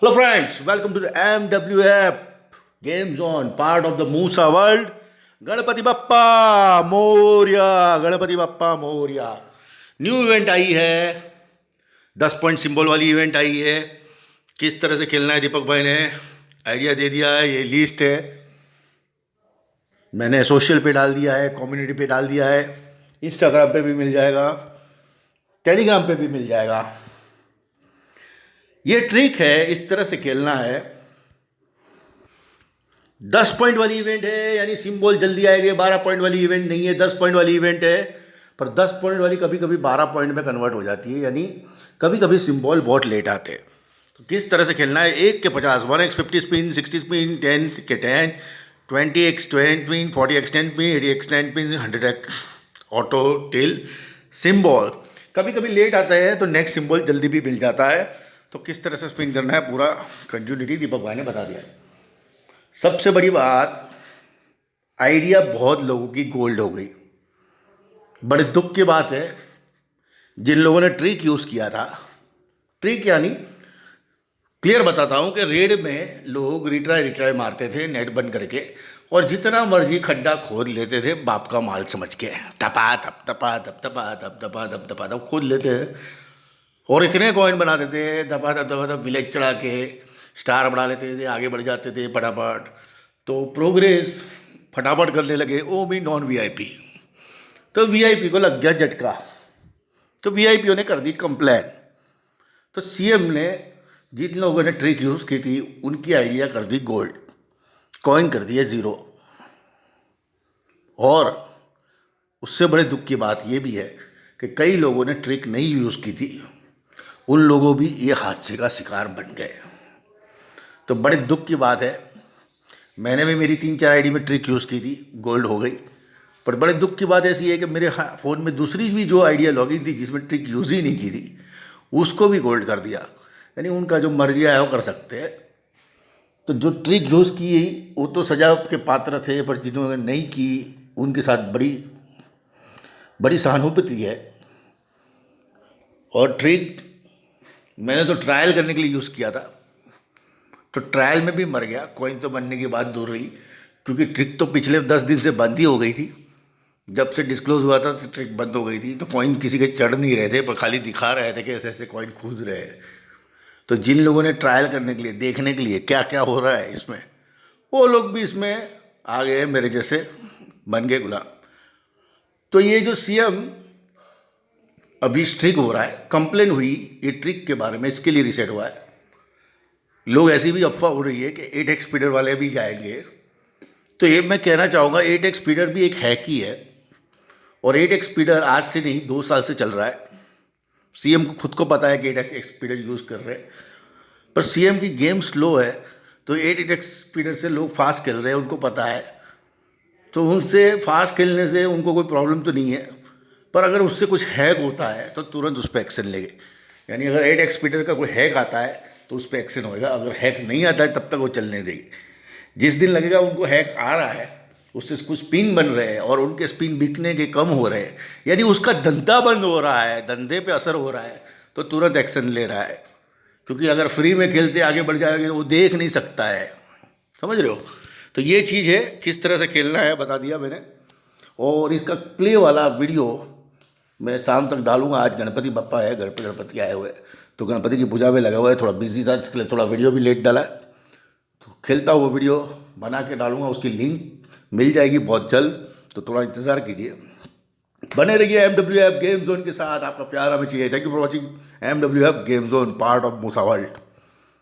Hello friends, welcome to the MWF Game Zone, part of the Musa World. Ganpati Bappa Morya, Ganpati Bappa Morya. New event आई है, 10 point symbol वाली event आई है। किस तरह से खेलना है दीपक भाई ने आइडिया दे दिया है। ये लिस्ट है, मैंने सोशल पे डाल दिया है, कम्युनिटी पे डाल दिया है, इंस्टाग्राम पे भी मिल जाएगा, टेलीग्राम पे भी मिल जाएगा। ये ट्रिक है, इस तरह से खेलना है। 10 पॉइंट वाली इवेंट है, यानी सिंबल जल्दी आएंगे। 12 पॉइंट वाली इवेंट नहीं है, 10 पॉइंट वाली इवेंट है। पर 10 पॉइंट वाली कभी कभी 12 पॉइंट में कन्वर्ट हो जाती है, यानी कभी कभी सिंबल बहुत लेट आते हैं। तो किस तरह से खेलना है? 1 के 50, 1x 50 स्पिन, 60 स्पिन, 10 के 10, 20x 10 spin, 40x 10 spin, 80x 10 spin, 100x auto tail symbol. कभी कभी लेट आता है तो नेक्स्ट सिंबल जल्दी भी मिल जाता है। तो किस तरह से स्पिन करना है, पूरा कंटिन्यूटी दीपक भाई ने बता दिया है। सबसे बड़ी बात, आइडिया बहुत लोगों की गोल्ड हो गई। बड़े दुख की बात है, जिन लोगों ने ट्रिक यूज़ किया था, ट्रिक यानी क्लियर बताता हूँ कि रेड में लोग रिट्राई मारते थे नेट बंद करके, और जितना मर्जी खड्डा खोद लेते थे बाप का माल समझ के, टपा तप टपा तप टपा तप टपा तप टपा तप खोद लेते हैं, और इतने कॉइन बना देते थे दबा दबा विलेज चढ़ा के, स्टार बढ़ा लेते थे, आगे बढ़ जाते थे फटाफट। तो प्रोग्रेस फटाफट करने लगे, वो भी नॉन वीआईपी। तो वीआईपी को लग गया झटका, तो वीआईपी ने कर दी कंप्लेन। तो सीएम ने, जिन लोगों ने ट्रिक यूज़ की थी, उनकी आइडिया कर दी गोल्ड, कॉइन कर दिए ज़ीरो। और उससे बड़े दुख की बात यह भी है कि कई लोगों ने ट्रिक नहीं यूज़ की थी, उन लोगों भी ये हादसे का शिकार बन गए। तो बड़े दुख की बात है, मैंने भी मेरी 3-4 आईडी में ट्रिक यूज़ की थी, गोल्ड हो गई। पर बड़े दुख की बात ऐसी है कि मेरे फ़ोन में दूसरी भी जो आइडिया लॉगिन थी, जिसमें ट्रिक यूज़ ही नहीं की थी, उसको भी गोल्ड कर दिया। यानी उनका जो मर्जी आया वो कर सकते हैं। तो जो ट्रिक यूज़ की वो तो सजा के पात्र थे, पर जिन्होंने नहीं की उनके साथ बड़ी बड़ी सहानुभूति है। और ट्रिक मैंने तो ट्रायल करने के लिए यूज़ किया था, तो ट्रायल में भी मर गया। कॉइन तो बनने की बात दूर रही, क्योंकि ट्रिक तो पिछले 10 दिन से बंद ही हो गई थी। जब से डिस्क्लोज हुआ था तो ट्रिक बंद हो गई थी। तो कॉइन किसी के चढ़ नहीं रहे थे, पर खाली दिखा रहे थे कि ऐसे ऐसे कॉइन कूद रहे हैं। तो जिन लोगों ने ट्रायल करने के लिए, देखने के लिए क्या क्या हो रहा है इसमें, वो लोग भी इसमें आ गए, मेरे जैसे बन गए गुलाम। तो ये जो सीएम अभी स्ट्रिक हो रहा है, कंप्लेन हुई ये ट्रिक के बारे में, इसके लिए रिसेट हुआ है। लोग ऐसी भी अफवाह हो रही है कि 8x स्पीडर वाले भी जाएंगे। तो ये मैं कहना चाहूँगा, 8x स्पीडर भी एक हैक ही है। और 8x स्पीडर आज से नहीं, 2 साल से चल रहा है। सीएम को खुद को पता है कि 8x स्पीडर यूज़ कर रहे हैं, पर सीएम की गेम स्लो है। तो 8x स्पीडर से लोग फास्ट खेल रहे हैं, उनको पता है। तो उनसे फास्ट खेलने से उनको कोई प्रॉब्लम तो नहीं है, पर अगर उससे कुछ हैक होता है तो तुरंत उस पर एक्शन लेंगे। यानी अगर 8x स्पीडर का कोई हैक आता है तो उस पर एक्शन होएगा, अगर हैक नहीं आता है तब तक वो चलने देंगे। जिस दिन लगेगा उनको हैक आ रहा है, उससे कुछ स्पिन बन रहे हैं और उनके स्पिन बिकने के कम हो रहे हैं, यानी उसका धंधा बंद हो रहा है, धंधे पे असर हो रहा है, तो तुरंत एक्शन ले रहा है। क्योंकि अगर फ्री में खेलते आगे बढ़ जाएंगे तो वो देख नहीं सकता है, समझ रहे हो? तो ये चीज़ है, किस तरह से खेलना है बता दिया मैंने। और इसका प्ले वाला वीडियो मैं शाम तक डालूंगा। आज गणपति बप्पा है, घर पे गणपति आए हुए, तो गणपति की पूजा में लगा हुआ है, थोड़ा बिजी था, इसके लिए थोड़ा वीडियो भी लेट डाला है। तो खेलता हुआ वीडियो बना के डालूंगा, उसकी लिंक मिल जाएगी बहुत जल्द, तो थोड़ा इंतज़ार कीजिए। बने रहिए MWF गेम जोन के साथ, आपका प्यार हमें चाहिए। Thank you for watching MWF game zone, part of Musa world.